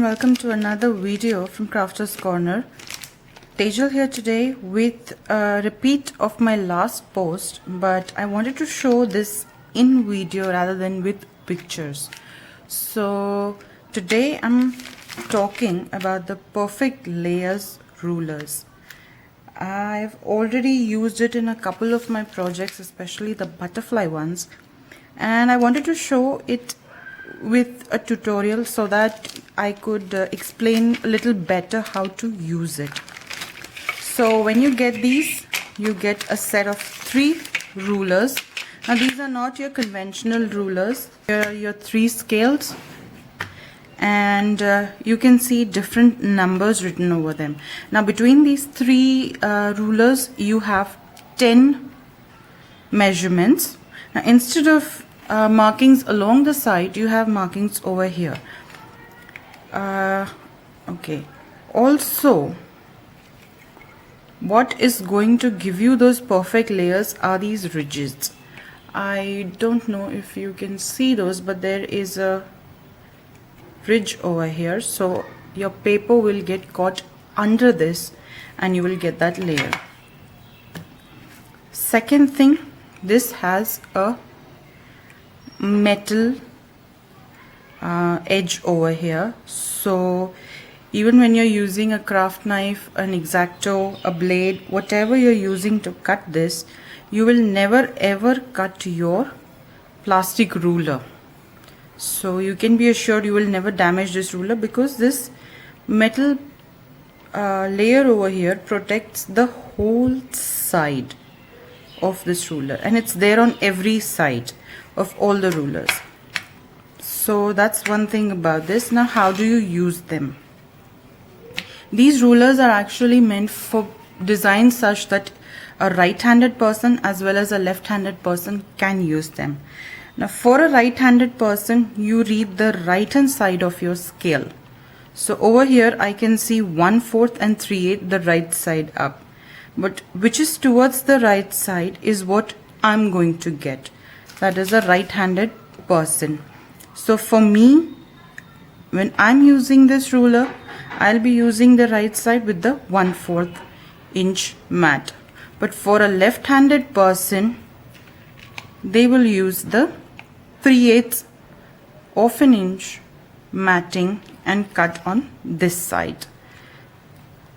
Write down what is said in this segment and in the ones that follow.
welcome to another video from Crafters Corner. Tejal here today with a repeat of my last post, but I wanted to show this in video rather than with pictures. So today I'm talking about the Perfect Layers rulers. I've already used it in a couple of my projects, especially the butterfly ones, and I wanted to show it with a tutorial so that I could explain a little better how to use it. So when you get these, you get a set of 3 rulers. Now these are not your conventional rulers. Here are your 3 scales, and you can see different numbers written over them. Now between these 3 rulers you have 10 measurements. Now instead of markings along the side, you have markings over here. Okay, also what is going to give you those perfect layers are these ridges. I don't know if you can see those, but there is a ridge over here, so your paper will get caught under this and you will get that layer. Second thing, this has a metal edge over here, so even when you're using a craft knife, an X-Acto, a blade, whatever you're using to cut this, you will never ever cut your plastic ruler. So you can be assured you will never damage this ruler, because this metal layer over here protects the whole side of this ruler, and it's there on every side of all the rulers. So that's one thing about this. Now how do you use them? These rulers are actually meant for design such that a right-handed person as well as a left-handed person can use them. Now for a right-handed person, you read the right hand side of your scale. So over here I can see 1/4 and 3/8 the right side up, but which is towards the right side is what I'm going to get. That is a right-handed person. So for me, when I'm using this ruler, I'll be using the right side with the 1/4 inch mat. But for a left-handed person, they will use the 3/8 of an inch matting and cut on this side.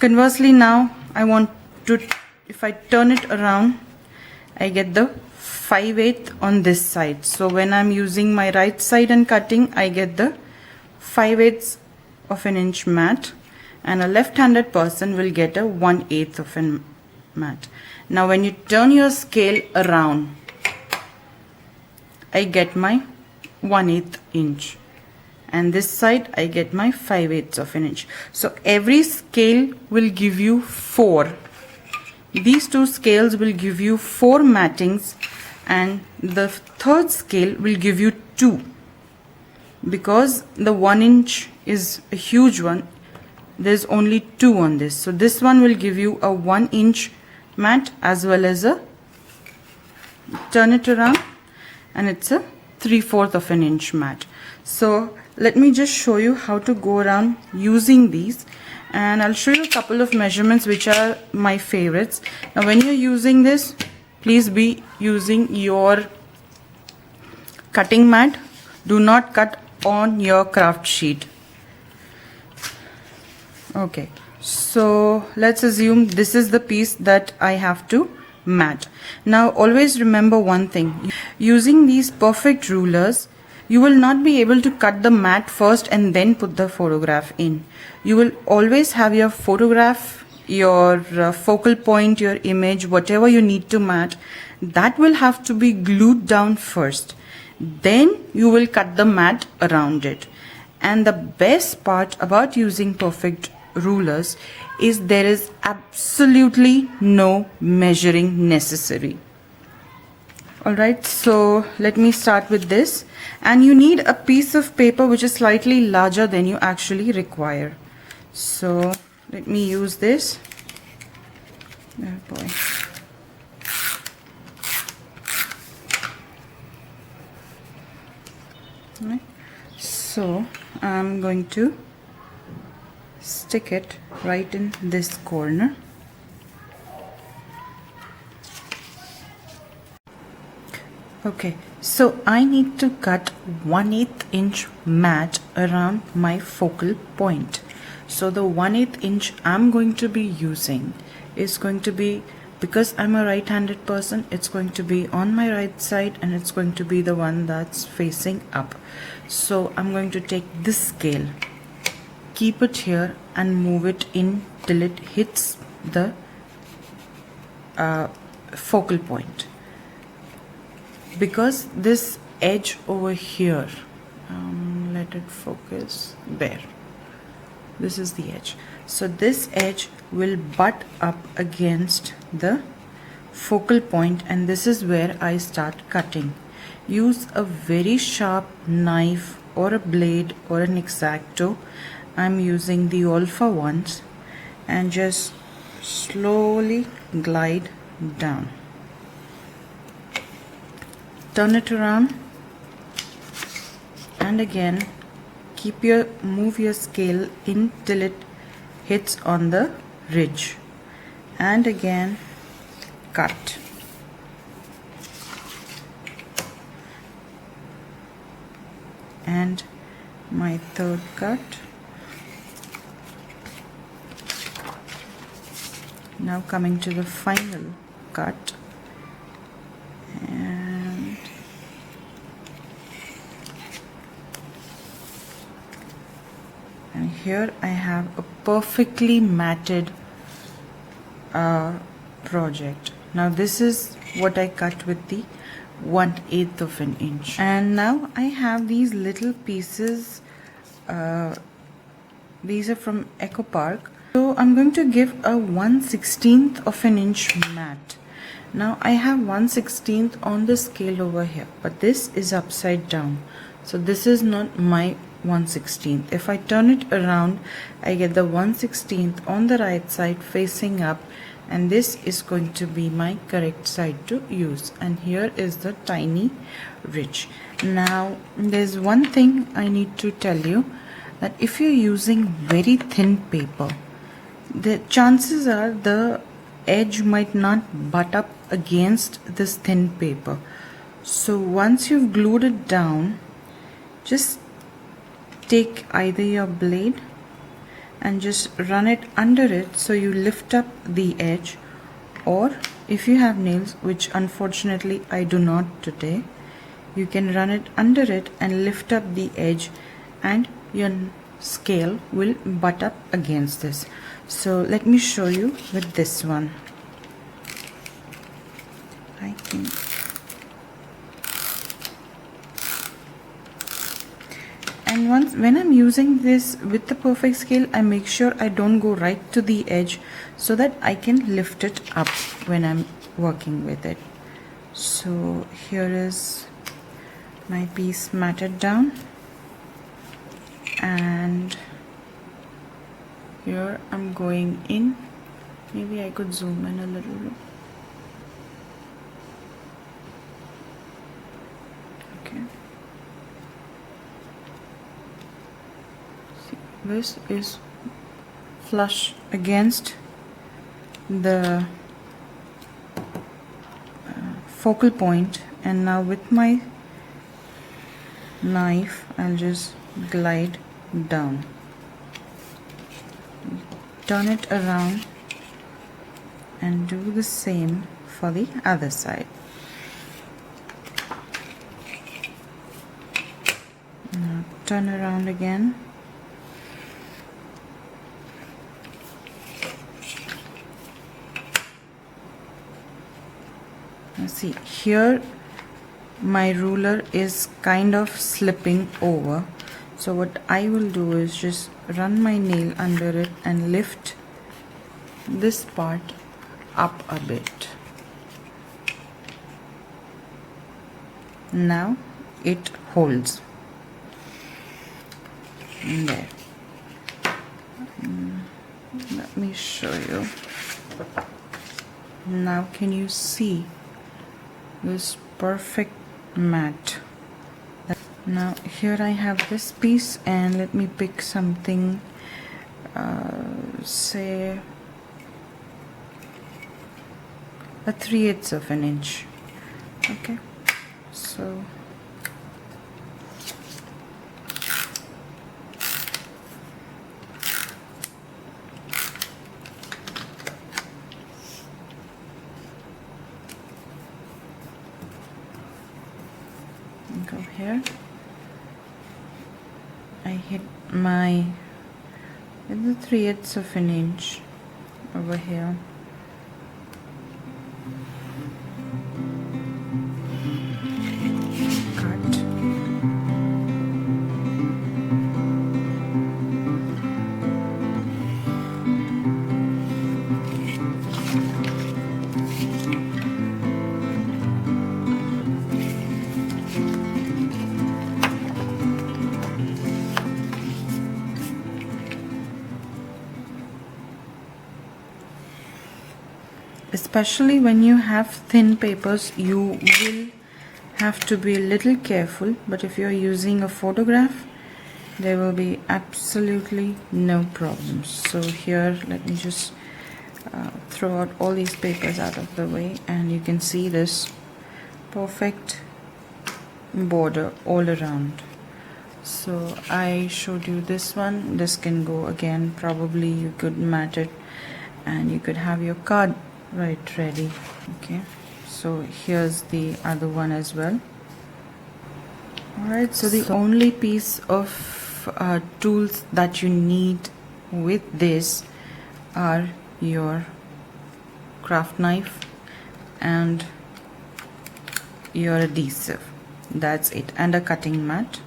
Conversely, now I want to, if I turn it around, I get the 5/8 on this side. So when I'm using my right side and cutting, I get the 5/8 of an inch mat, and a left-handed person will get a 1/8 of an mat. Now when you turn your scale around, I get my 1/8 inch, and this side I get my 5/8 of an inch. So every scale will give you 4. These 2 scales will give you 4 mattings, and the third scale will give you 2, because the 1 inch is a huge one. There's only 2 on this, so this one will give you a 1 inch mat as well as a, turn it around, and it's a 3/4 of an inch mat. So let me just show you how to go around using these, and I'll show you a couple of measurements which are my favorites. Now when you're using this, please be using your cutting mat. Do not cut on your craft sheet. Okay, so let's assume this is the piece that I have to mat. Now always remember one thing: using these perfect rulers, you will not be able to cut the mat first and then put the photograph in. You will always have your photograph, your focal point, your image, whatever you need to mat, that will have to be glued down first. Then you will cut the mat around it. And the best part about using perfect rulers is there is absolutely no measuring necessary. Alright, so let me start with this, and you need a piece of paper which is slightly larger than you actually require. So let me use this. Oh boy. Right. So I'm going to stick it right in this corner. Okay, so I need to cut 1/8 inch mat around my focal point. So the 1/8 inch I'm going to be using is going to be, because I'm a right-handed person, it's going to be on my right side and it's going to be the one that's facing up. So I'm going to take this scale, keep it here and move it in till it hits the focal point. Because this edge over here, let it focus there, this is the edge, so this edge will butt up against the focal point and this is where I start cutting. Use a very sharp knife or a blade or an X-Acto. I'm using the Olfa ones, and just slowly glide down. Turn it around and again move your scale in till it hits on the ridge, and again cut. And my third cut. Now coming to the final cut, and here I have a perfectly matted project. Now this is what I cut with the 1/8 of an inch, and now I have these little pieces. These are from Eco Park. So I'm going to give a 1/16 of an inch mat. Now I have 1/16 on the scale over here, but this is upside down, so this is not my 1/16. If I turn it around, I get the 1/16 on the right side facing up, and this is going to be my correct side to use. And here is the tiny ridge. Now there's one thing I need to tell you, that if you're using very thin paper, the chances are the edge might not butt up against this thin paper. So once you've glued it down, just take either your blade and just run it under it so you lift up the edge, or if you have nails, which unfortunately I do not today, you can run it under it and lift up the edge, and your scale will butt up against this. So let me show you with this one. I think and when I'm using this with the perfect scale, I make sure I don't go right to the edge so that I can lift it up when I'm working with it. So here is my piece matted down, and here I'm going in. Maybe I could zoom in a little bit. Okay. See, this is flush against the focal point, and now with my knife I'll just glide down, turn it around and do the same for the other side. Now turn around again, now see here my ruler is kind of slipping over, so what I will do is just run my nail under it and lift this part up a bit. Now it holds there. Let me show you. Now can you see this perfect mat? Now here I have this piece, and let me pick something say a 3/8 of an inch. Okay, so go here. I hit my with the 3/8 of an inch over here. Cut. Especially when you have thin papers, you will have to be a little careful, but if you're using a photograph, there will be absolutely no problems. So here, let me just throw out all these papers out of the way, and you can see this perfect border all around. So I showed you this one. This can go again. Probably you could mat it and you could have your card right ready. Okay, so here's the other one as well. Alright, so the only piece of tools that you need with this are your craft knife and your adhesive. That's it, and a cutting mat.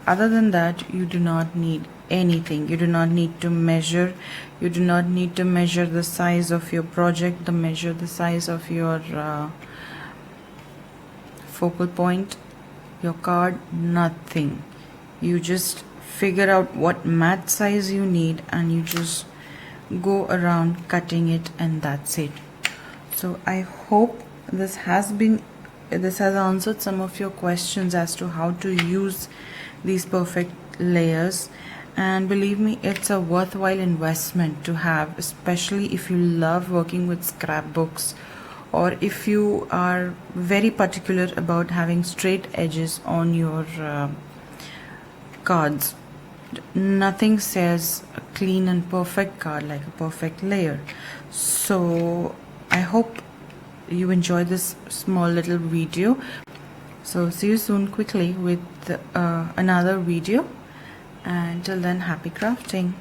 Other than that, you do not need anything. You do not need to measure. You do not need to measure the size of your project, measure the size of your focal point, your card, nothing. You just figure out what mat size you need and you just go around cutting it, and that's it. So I hope this has answered some of your questions as to how to use these perfect layers, and believe me, it's a worthwhile investment to have, especially if you love working with scrapbooks, or if you are very particular about having straight edges on your cards. Nothing says a clean and perfect card like a perfect layer. So I hope you enjoyed this small little video. So see you soon quickly with another video, and till then, happy crafting.